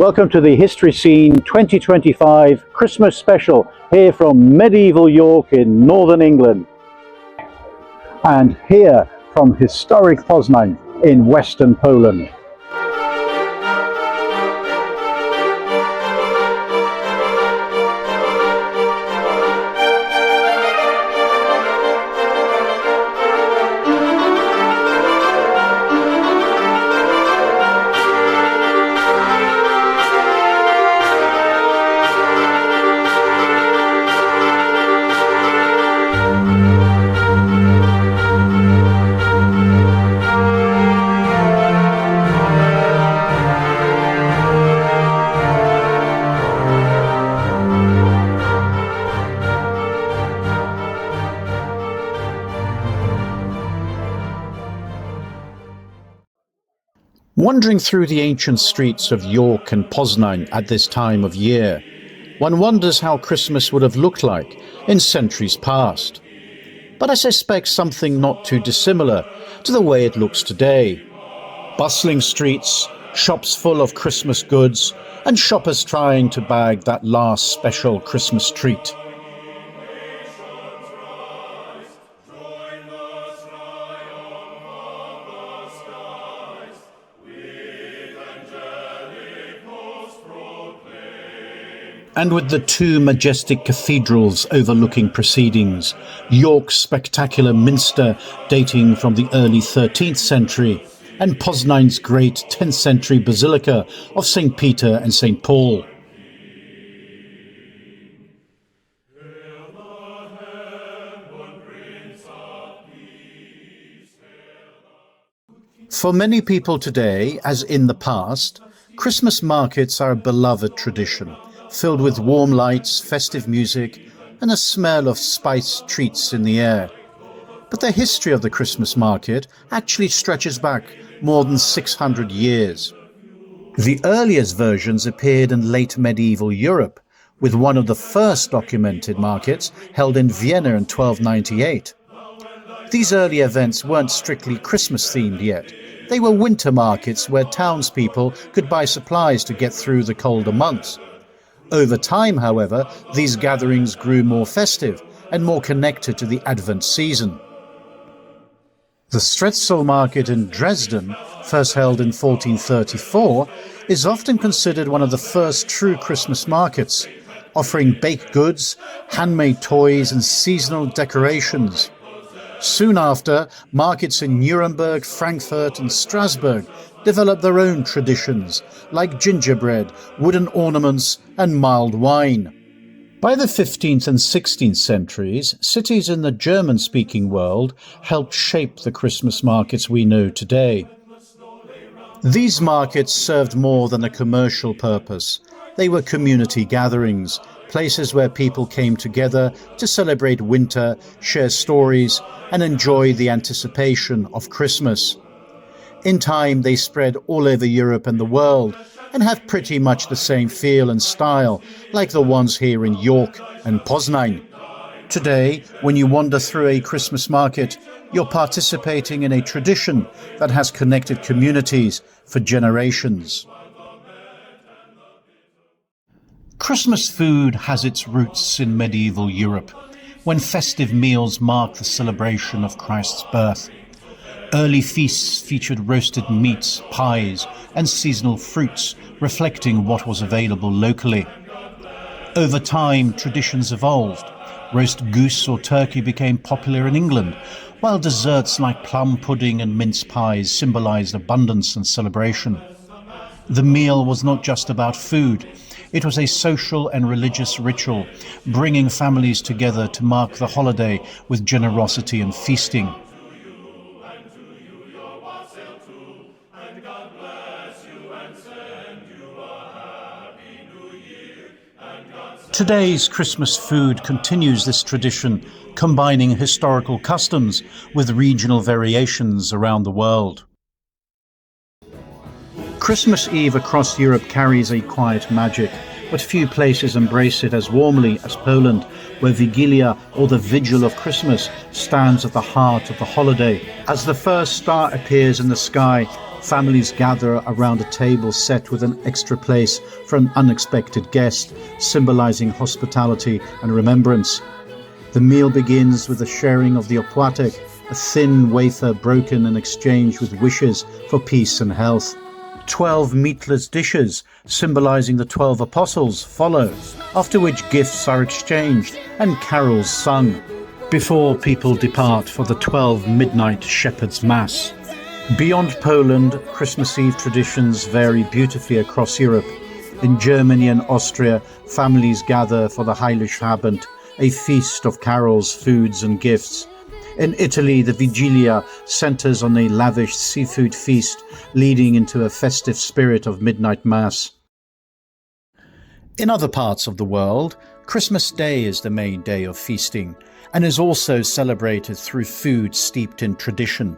Welcome to the History Scene 2025 Christmas special here from medieval York in northern England, and here from historic Poznań in western Poland. Wandering through the ancient streets of York and Poznań at this time of year, one wonders how Christmas would have looked like in centuries past. But I suspect something not too dissimilar to the way it looks today. Bustling streets, shops full of Christmas goods, and shoppers trying to bag that last special Christmas treat. And with the two majestic cathedrals overlooking proceedings, York's spectacular minster dating from the early 13th century, and Poznań's great 10th century basilica of St. Peter and St. Paul. For many people today, as in the past, Christmas markets are a beloved tradition, filled with warm lights, festive music, and a smell of spiced treats in the air. But the history of the Christmas market actually stretches back more than 600 years. The earliest versions appeared in late medieval Europe, with one of the first documented markets held in Vienna in 1298. These early events weren't strictly Christmas-themed yet. They were winter markets where townspeople could buy supplies to get through the colder months. Over time, however, these gatherings grew more festive and more connected to the Advent season. The Streltsau market in Dresden, first held in 1434, is often considered one of the first true Christmas markets, offering baked goods, handmade toys and seasonal decorations. Soon after, markets in Nuremberg, Frankfurt and Strasbourg developed their own traditions, like gingerbread, wooden ornaments and mulled wine. By the 15th and 16th centuries, cities in the German-speaking world helped shape the Christmas markets we know today. These markets served more than a commercial purpose. They were community gatherings, places where people came together to celebrate winter, share stories, and enjoy the anticipation of Christmas. In time, they spread all over Europe and the world, and have pretty much the same feel and style, like the ones here in York and Poznań. Today, when you wander through a Christmas market, you're participating in a tradition that has connected communities for generations. Christmas food has its roots in medieval Europe, when festive meals marked the celebration of Christ's birth. Early feasts featured roasted meats, pies, and seasonal fruits, reflecting what was available locally. Over time, traditions evolved. Roast goose or turkey became popular in England, while desserts like plum pudding and mince pies symbolized abundance and celebration. The meal was not just about food. It was a social and religious ritual, bringing families together to mark the holiday with generosity and feasting. Today's Christmas food continues this tradition, combining historical customs with regional variations around the world. Christmas Eve across Europe carries a quiet magic, but few places embrace it as warmly as Poland, where Vigilia, or the Vigil of Christmas, stands at the heart of the holiday. As the first star appears in the sky, families gather around a table set with an extra place for an unexpected guest, symbolizing hospitality and remembrance. The meal begins with the sharing of the opłatek, a thin wafer broken in exchange with wishes for peace and health. 12 meatless dishes, symbolizing the 12 apostles, follow, after which gifts are exchanged and carols sung, before people depart for the 12 midnight shepherd's mass. Beyond Poland, Christmas Eve traditions vary beautifully across Europe. In Germany and Austria, families gather for the Heiligabend, a feast of carols, foods and gifts. In Italy, the Vigilia centers on a lavish seafood feast, leading into a festive spirit of midnight mass. In other parts of the world, Christmas Day is the main day of feasting, and is also celebrated through food steeped in tradition.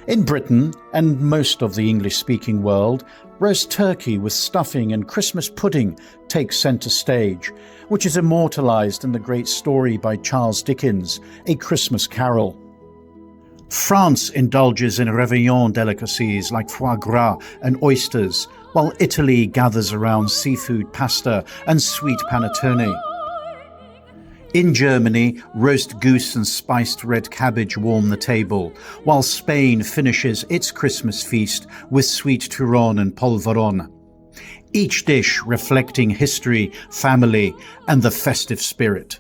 In Britain and most of the English-speaking world, roast turkey with stuffing and Christmas pudding takes centre stage, which is immortalised in the great story by Charles Dickens, A Christmas Carol. France indulges in Réveillon delicacies like foie gras and oysters, while Italy gathers around seafood pasta and sweet panettone. In Germany, roast goose and spiced red cabbage warm the table, while Spain finishes its Christmas feast with sweet turon and polvoron. Each dish reflecting history, family, and the festive spirit.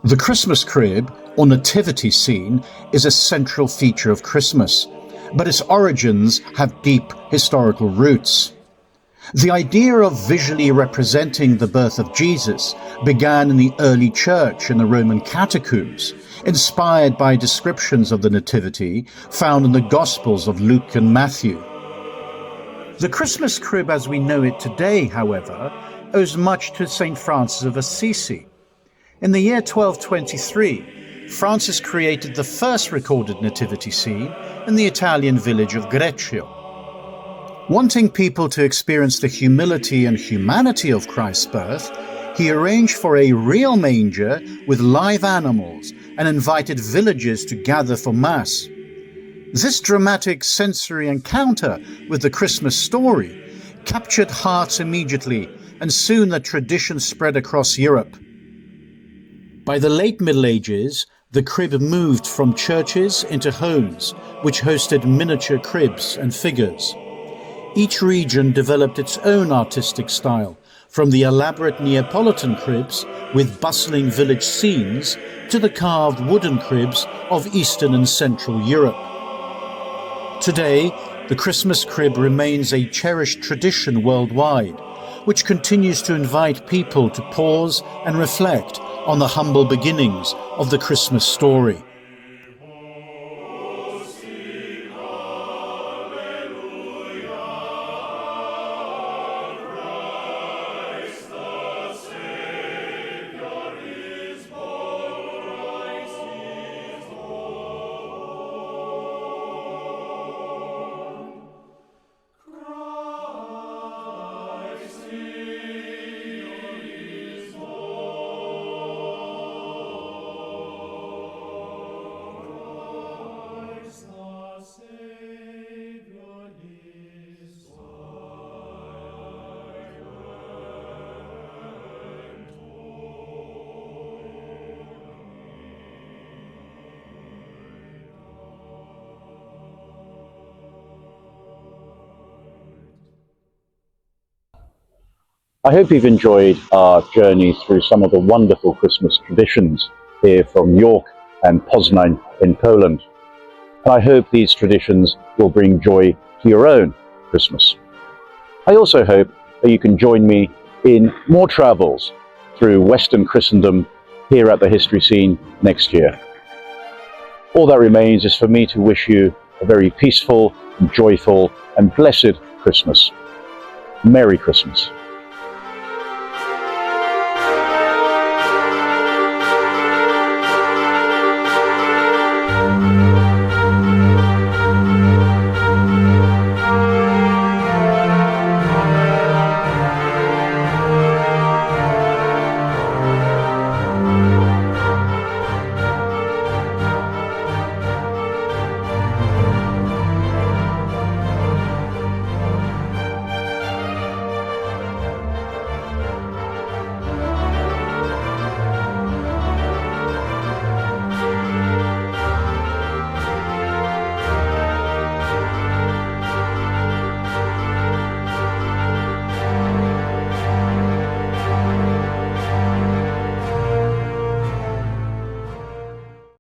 The Christmas crib, or nativity scene, is a central feature of Christmas, but its origins have deep historical roots. The idea of visually representing the birth of Jesus began in the early church in the Roman catacombs, inspired by descriptions of the Nativity found in the Gospels of Luke and Matthew. The Christmas crib as we know it today, however, owes much to St. Francis of Assisi. In the year 1223, Francis created the first recorded nativity scene in the Italian village of Greccio. Wanting people to experience the humility and humanity of Christ's birth, he arranged for a real manger with live animals and invited villagers to gather for Mass. This dramatic sensory encounter with the Christmas story captured hearts immediately, and soon the tradition spread across Europe. By the late Middle Ages, the crib moved from churches into homes, which hosted miniature cribs and figures. Each region developed its own artistic style, from the elaborate Neapolitan cribs with bustling village scenes to the carved wooden cribs of Eastern and Central Europe. Today, the Christmas crib remains a cherished tradition worldwide, which continues to invite people to pause and reflect on the humble beginnings of the Christmas story. I hope you've enjoyed our journey through some of the wonderful Christmas traditions here from York and Poznań in Poland. And I hope these traditions will bring joy to your own Christmas. I also hope that you can join me in more travels through Western Christendom here at the History Scene next year. All that remains is for me to wish you a very peaceful, joyful and blessed Christmas. Merry Christmas.